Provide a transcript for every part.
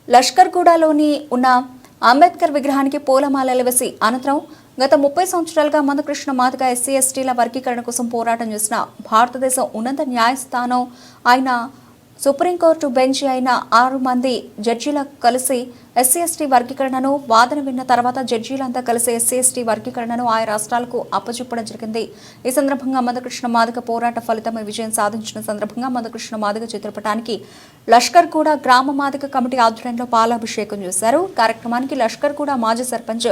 లష్కర్గూడలోని ఉన్న అంబేద్కర్ విగ్రహానికి పూలమాలలు వేసి అనంతరం గత 30 సంవత్సరాలుగా మందకృష్ణ మాదిగ ఎస్సీ ఎస్టీల వర్గీకరణ కోసం పోరాటం చేసిన భారతదేశం ఉన్నత న్యాయస్థానం ఆయన సుప్రీంకోర్టు బెంచ్ అయిన 6 మంది జడ్జీల కలిసి ఎస్సీ ఎస్టీ వర్గీకరణను వాదన విన్న తర్వాత జడ్జీలంతా కలిసి ఎస్సీ ఎస్టీ వర్గీకరణను ఆయా రాష్ట్రాలకు అప్పచెప్పడం జరిగింది. ఈ సందర్భంగా మందకృష్ణ మాదిగ పోరాట ఫలితమే విజయం సాధించిన సందర్భంగా మందకృష్ణ మాదిగ చిత్రపటానికి లష్కర్గూడ గ్రామ మాదిగ కమిటీ ఆధ్వర్యంలో పాలాభిషేకం చేశారు. కార్యక్రమానికి లష్కర్గూడ మాజీ సర్పంచ్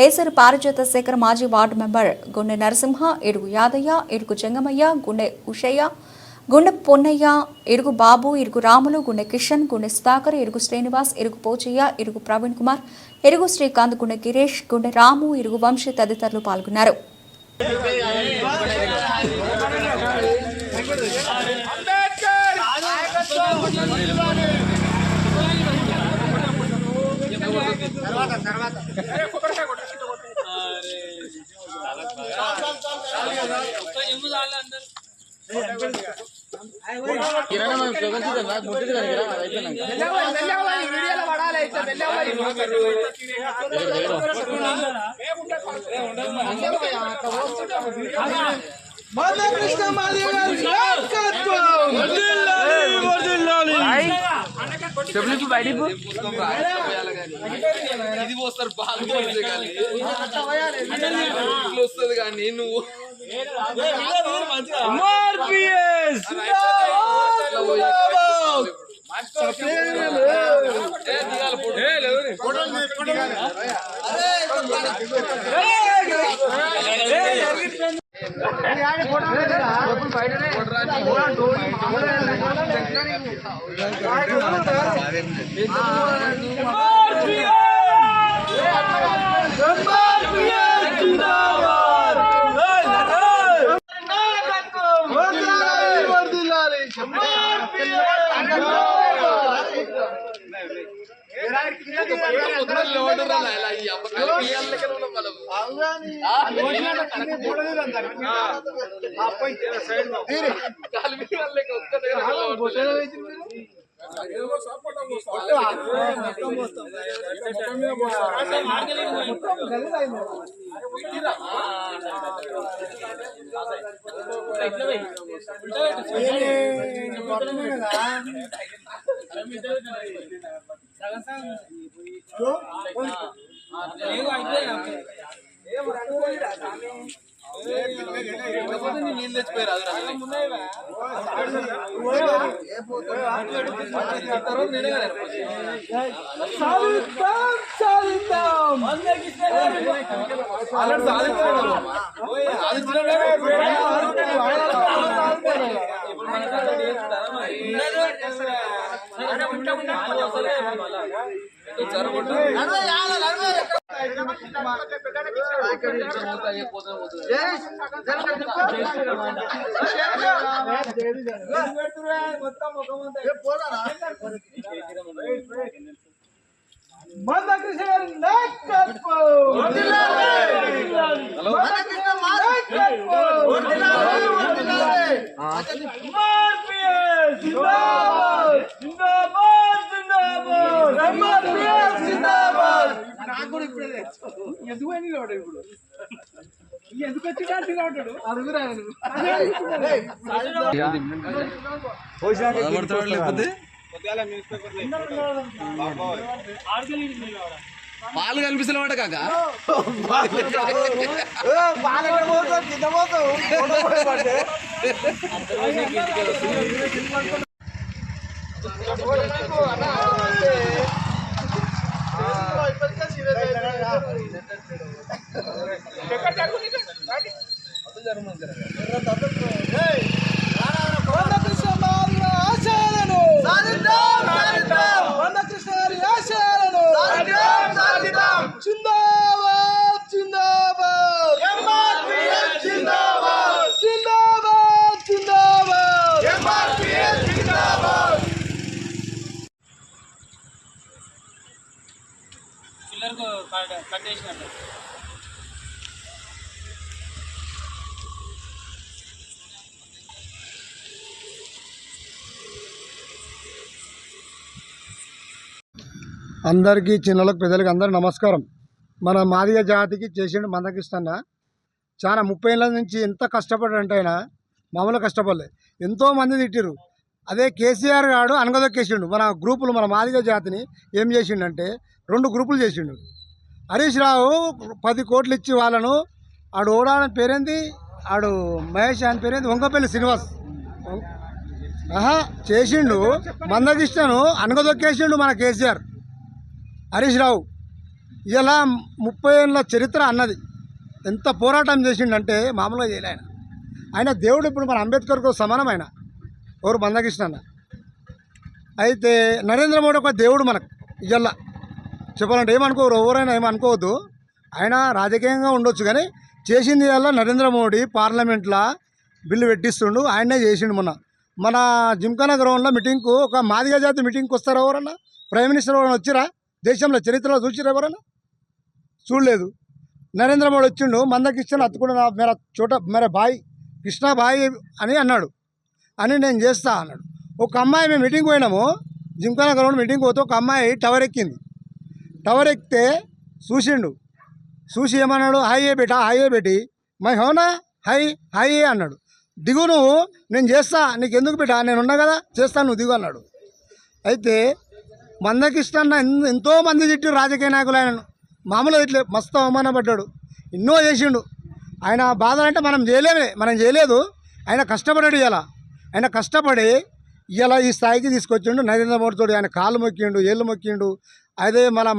ఏసరి పారిజాత శేఖర్, మాజీ వార్డు మెంబర్ గుండె నరసింహ, ఇడుగు యాదయ్య, ఇడుగు జంగమయ్య, గుండె ఉషయ్య, గుండె పొన్నయ్య, ఇరుగు బాబు, ఇరుగు రాములు, గుండె కిషన్, గుండె సుధాకర్, ఇరుగు శ్రీనివాస్, ఇరుగు పోచయ్య, ఇరుగు ప్రవీణ్ కుమార్, ఇరుగు శ్రీకాంత్, గుండె గిరీష్, గుండె రాము, ఇరుగు వంశీ తదితరులు పాల్గొన్నారు. ఇది పోస్తారు బాగా వస్తుంది కానీ నువ్వు నీళ్ళు తెచ్చిపోయారు. ఎందుకు వచ్చినాడు లేకపోతే పాలు కనిపిస్తలేమాట కాక కట్టేసినట్టు అందరికీ చిన్నలకు పెద్దలకు అందరూ నమస్కారం. మన మాదిగ జాతికి చేసిండు మందకృష్ణ. చాలా 30 ఏళ్ళ నుంచి ఎంత కష్టపడ్డంటే ఆయన మామూలు కష్టపడలే. ఎంతోమంది తిట్టిరు. అదే కేసీఆర్ గారు అనగదొక్కేసిండు మన గ్రూపులు. మన మాదిగ జాతిని ఏం చేసిండంటే 2 గ్రూపులు చేసిండు. హరీష్ రావు 10 కోట్లు ఇచ్చి వాళ్ళను ఆడు ఓడాలని పేరేంది, ఆడు మహేష్ అని పేరేంది, వంగపల్లి శ్రీనివాస్ చేసిండు. మందకృష్ణను అనగదొక్కేసిండు మన కేసీఆర్. హరీష్ రావు ఇలా 30 ఏళ్ళ చరిత్ర అన్నది ఎంత పోరాటం చేసిండంటే మామూలుగా చేయలే ఆయన. ఆయన దేవుడు. ఇప్పుడు మన అంబేద్కర్కు సమానమైన ఎవరు మందకృష్ణ అన్న. అయితే నరేంద్ర మోడీ ఒక దేవుడు మనకు. ఇలా చెప్పాలంటే ఏమనుకోరు, ఎవరైనా ఏమనుకోవద్దు. ఆయన రాజకీయంగా ఉండొచ్చు కానీ చేసింది వల్ల నరేంద్ర మోడీ పార్లమెంట్లో బిల్లు పెట్టిస్తుండు. ఆయనే చేసిండు. మన జిమ్ఖానా గ్రౌండ్లో మీటింగ్కు ఒక మాదిగ జాతి మీటింగ్కి వస్తారా ఎవరన్నా? ప్రైమ్ మినిస్టర్ ఎవరైనా వచ్చిరా? దేశంలో చరిత్రలో చూసిరా ఎవరన్నా? చూడలేదు. నరేంద్ర మోడీ వచ్చిండు. మందకృష్ణ అత్తుకున్న మేర చోట మేర బాయ్ కృష్ణ బాయ్ అని అన్నాడు. అని నేను చేస్తా అన్నాడు. ఒక అమ్మాయి మేము మీటింగ్ పోయినాము, జిమ్ఖానా గ్రౌండ్ మీటింగ్ పోతే ఒక అమ్మాయి టవర్ ఎక్కింది. టవర్ ఎక్కితే చూసిండు. చూసి ఏమన్నాడు, హాయ్ ఏ బేటా, హాయ్ ఏ బేటి, మై హోనా, హాయ్ హాయ్ అన్నాడు. దిగు నువ్వు, నేను చేస్తా, నీకు ఎందుకు బేటా, నేను ఉన్నా కదా చేస్తాను, నువ్వు దిగు అన్నాడు. అయితే మందకృష్ణ ఎంతోమంది తిట్టారు రాజకీయ నాయకులు ఆయనను. మామూలుగా ఇట్లే మస్తు అవమానపడ్డాడు. ఎన్నో చేసిండు. ఆయన బాధలంటే మనం చేయలేదు. ఆయన కష్టపడాడు. ఆయన కష్టపడి ఇలా ఈ స్థాయికి తీసుకొచ్చిండు. నరేంద్ర మోడీతో ఆయన కాళ్ళు మొక్కిండు, ఏళ్ళు మొక్కిండు. అదే మనం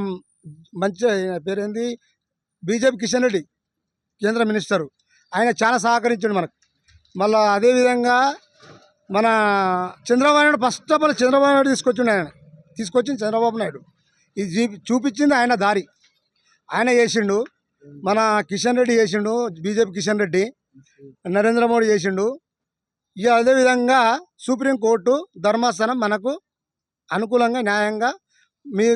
మంచి పేరేంది బీజేపీ కిషన్ రెడ్డి కేంద్ర మినిస్టరు, ఆయన చాలా సహకరించాడు మనకు. మళ్ళీ అదేవిధంగా మన Chandrababu Naidu, first of all Chandrababu Naidu తీసుకొచ్చింది చంద్రబాబు నాయుడు. ఇది చూపించింది ఆయన దారి. ఆయన చేసిండు. మన కిషన్ రెడ్డి చేసిండు, బీజేపీ కిషన్ రెడ్డి. నరేంద్ర మోడీ చేసిండు. ఇక అదేవిధంగా సుప్రీంకోర్టు ధర్మాసనం మనకు అనుకూలంగా న్యాయంగా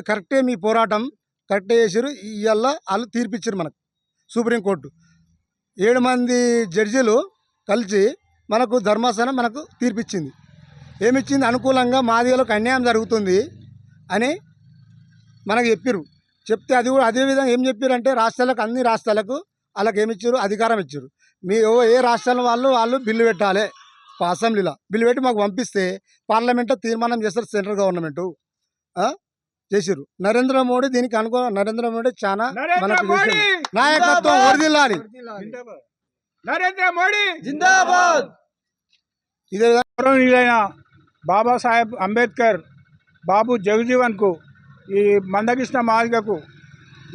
కరెక్టే, మీ పోరాటం కరెక్టే చేసారు. ఇవాళ వాళ్ళు తీర్పిచ్చారు మనకు. సుప్రీంకోర్టు 7 మంది జడ్జీలు కలిసి మనకు ధర్మాసనం మనకు తీర్పిచ్చింది. ఏమిచ్చింది? అనుకూలంగా మాదిగలకు అన్యాయం జరుగుతుంది అని మనకు చెప్పారు. చెప్తే అది కూడా అదేవిధంగా ఏం చెప్పారంటే అన్ని రాష్ట్రాలకు వాళ్ళకి ఏమిచ్చారు? అధికారం ఇచ్చారు. ఏ రాష్ట్రాల వాళ్ళు బిల్లు పెట్టాలి, అసెంబ్లీలో బిల్లు పెట్టి మాకు పంపిస్తే పార్లమెంట్లో తీర్మానం చేస్తారు. సెంట్రల్ గవర్నమెంటు చేసిరు. నరేంద్ర మోడీ దీనికి నరేంద్ర మోడీ చాలా మనకు నాయకత్వం వర్ధిల్లాలి. నరేంద్ర మోడీ జిందాబాద్. ఇదే గౌరవనీయులైన బాబాసాహెబ్ అంబేద్కర్ బాబు జగజీవన్కు, ఈ మందకృష్ణ మాదిగకు,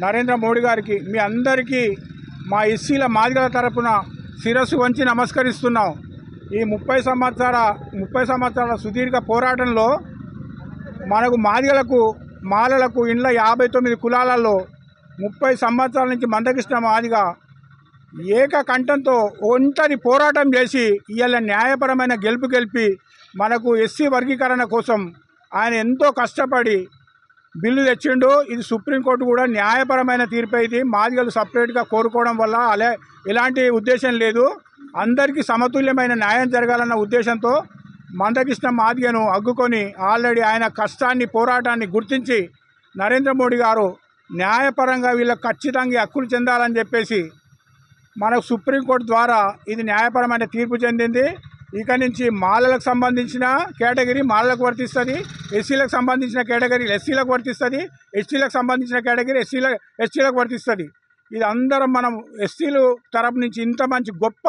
నరేంద్ర మోడీ గారికి, మీ అందరికీ మా ఎస్సీల మాదిగల తరపున శిరస్సు వంచి నమస్కరిస్తున్నాం. ఈ 30 సంవత్సరాల సుదీర్ఘ పోరాటంలో మనకు మాలలకు ఇండ్ల 59 కులాలలో 30 సంవత్సరాల నుంచి మందకృష్ణ మాదిగ ఏకకంఠంతో ఒంటరి పోరాటం చేసి ఇవాళ న్యాయపరమైన గెలిపి మనకు ఎస్సీ వర్గీకరణ కోసం ఆయన ఎంతో కష్టపడి బిల్లు తెచ్చిండు. ఇది సుప్రీంకోర్టు కూడా న్యాయపరమైన తీర్పు. ఇది మాదిగలు సపరేట్గా కోరుకోవడం వల్ల ఎలాంటి ఉద్దేశం లేదు. అందరికీ సమతుల్యమైన న్యాయం జరగాలన్న ఉద్దేశంతో మందకృష్ణ మాదిగను అగ్గుకొని ఆల్రెడీ ఆయన కష్టాన్ని, పోరాటాన్ని గుర్తించి నరేంద్ర మోడీ గారు న్యాయపరంగా వీళ్ళకి ఖచ్చితంగా హక్కులు చెందాలని చెప్పేసి మనకు సుప్రీంకోర్టు ద్వారా ఇది న్యాయపరమైన తీర్పు చెందింది. ఇక నుంచి మాలలకు సంబంధించిన కేటగిరీ మాలలకు వర్తిస్తుంది, ఎస్సీలకు సంబంధించిన కేటగిరీ ఎస్సీలకు వర్తిస్తుంది, ఎస్టీలకు సంబంధించిన కేటగిరీ ఎస్టీలకు వర్తిస్తుంది. ఇది అందరం మనం ఎస్సీలు తరపు నుంచి ఇంత మంచి గొప్ప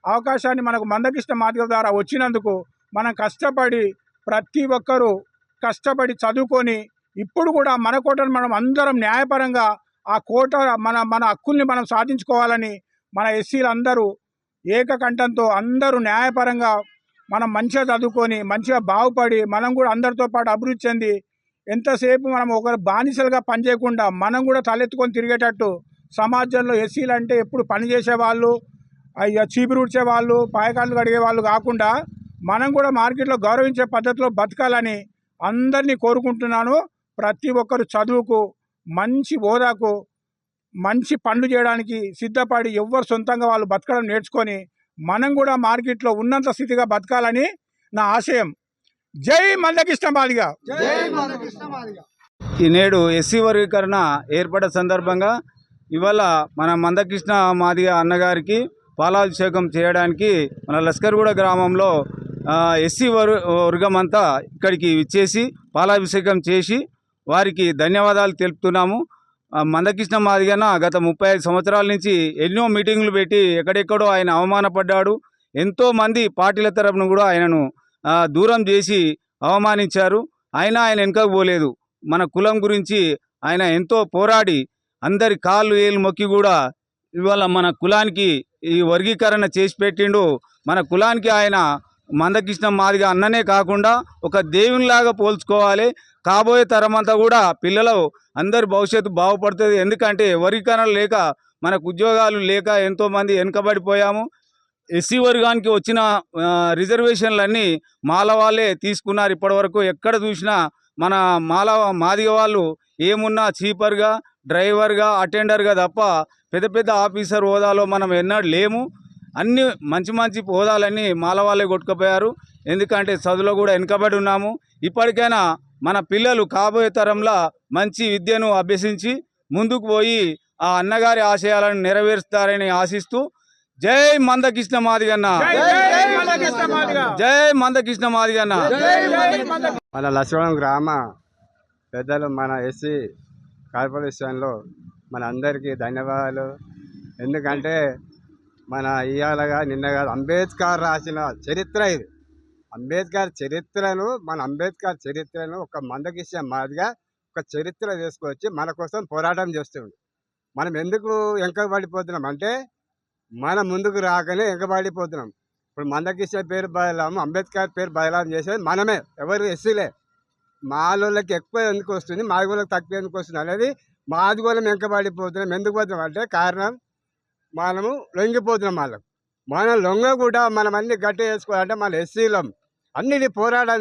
అవకాశాన్ని మనకు మందకృష్ణ మాదిగ ద్వారా వచ్చినందుకు మనం కష్టపడి, ప్రతి ఒక్కరూ కష్టపడి చదువుకొని ఇప్పుడు కూడా మన కోటను మనం అందరం న్యాయపరంగా ఆ కోట మన హక్కుల్ని మనం సాధించుకోవాలని మన ఎస్సీలు అందరూ ఏకకంఠంతో అందరూ న్యాయపరంగా మనం మంచిగా చదువుకొని మంచిగా బాగుపడి మనం కూడా అందరితో పాటు అభివృద్ధి చెంది ఎంతసేపు మనం ఒకరు బానిసలుగా పనిచేయకుండా మనం కూడా తలెత్తుకొని తిరిగేటట్టు సమాజంలో ఎస్సీలు అంటే ఎప్పుడు పని చేసేవాళ్ళు, చీపురు ఉడ్చేవాళ్ళు, పాయకాళ్ళు కడిగే వాళ్ళు కాకుండా మనం కూడా మార్కెట్లో గౌరవించే పద్ధతిలో బతకాలని అందరినీ కోరుకుంటున్నాను. ప్రతి ఒక్కరు చదువుకు, మంచి హోదాకు, మంచి పనులు చేయడానికి సిద్ధపడి ఎవ్వరు సొంతంగా వాళ్ళు బతకడం నేర్చుకొని మనం కూడా మార్కెట్లో ఉన్నంత స్థితిగా బతకాలని నా ఆశయం. జై మందకృష్ణ మాదిగ. ఈ నేడు ఎస్సీ వర్గీకరణ ఏర్పడే సందర్భంగా ఇవాళ మన మందకృష్ణ మాదిగ అన్నగారికి పాలాభిషేకం చేయడానికి మన లస్కర్గూడ గ్రామంలో ఎస్సీ వర్గం అంతా ఇక్కడికి విచ్చేసి పాలాభిషేకం చేసి వారికి ధన్యవాదాలు తెలుపుతున్నాము. మందకృష్ణ మాదిగన్న గత 35 సంవత్సరాల నుంచి ఎన్నో మీటింగులు పెట్టి ఎక్కడెక్కడో ఆయన అవమానపడ్డాడు. ఎంతోమంది పార్టీల తరపున కూడా ఆయనను దూరం చేసి అవమానించారు. అయినా ఆయన వెనుకకు పోలేదు. మన కులం గురించి ఆయన ఎంతో పోరాడి అందరి కాళ్ళు ఏళ్ళు మొక్కి కూడా ఇవాళ మన కులానికి ఈ వర్గీకరణ చేసి పెట్టిండు. మన కులానికి ఆయన మందకృష్ణ మాదిగ అన్ననే కాకుండా ఒక దేవునిలాగా పోల్చుకోవాలి. కాబోయే తరమంతా కూడా పిల్లలు అందరి భవిష్యత్తు బాగుపడుతుంది. ఎందుకంటే వర్గీకరణ లేక మనకు ఉద్యోగాలు లేక ఎంతోమంది వెనుకబడిపోయాము. ఎస్సీ వర్గానికి వచ్చిన రిజర్వేషన్లన్నీ మాల వాళ్ళే తీసుకున్నారు. ఇప్పటివరకు ఎక్కడ చూసినా మన మాదిగ వాళ్ళు ఏమున్నా చీపర్గా, డ్రైవర్గా, అటెండర్గా తప్ప పెద్ద పెద్ద ఆఫీసర్ హోదాలో మనం ఎన్నడూ లేము. అన్ని మంచి మంచి హోదాలన్నీ మాల వాళ్ళే కొట్టుకుపోయారు. ఎందుకంటే చదువులో కూడా వెనుకబడి ఉన్నాము. ఇప్పటికైనా మన పిల్లలు కాబోయే తరంలో మంచి విద్యను అభ్యసించి ముందుకు పోయి ఆ అన్నగారి ఆశయాలను నెరవేరుస్తారని ఆశిస్తూ జై మందకృష్ణ మాదిగన్న, జై మందకృష్ణ మాదిగన్న. మన లక్ష్మణం గ్రామ పెద్దలు మన ఎస్సీ కార్పొరేషన్లో మన అందరికీ ధన్యవాదాలు. ఎందుకంటే మన ఇవాళగా నిన్నగా అంబేద్కర్ రాసిన చరిత్ర ఇది. అంబేద్కర్ చరిత్రను ఒక మందకృష్ణ మాదిగా ఒక చరిత్ర తీసుకొచ్చి మన కోసం పోరాటం చేస్తుంది. మనం ఎందుకు వెనకబడిపోతున్నాం అంటే మనం ముందుకు రాకనే వెనకబడిపోతున్నాం. ఇప్పుడు మందకృష్ణ పేరు బదలాము, అంబేద్కర్ పేరు బదలాం చేసేది మనమే, ఎవరు ఎస్సీలే. మాలోళ్ళకి ఎక్కువ ఎందుకు వస్తుంది, మాదిగోళ్ళకి తక్కువ ఎందుకు వస్తుంది అనేది మాదిగోళ్ళం వెనకబడిపోతున్నాం. ఎందుకు పోతున్నాం అంటే కారణం మనము లొంగిపోతున్నాం. మనం లొంగ కూడా మనం అన్ని గట్టి వేసుకోవాలంటే మన ఎస్సీలం అన్నిటి పోరాటం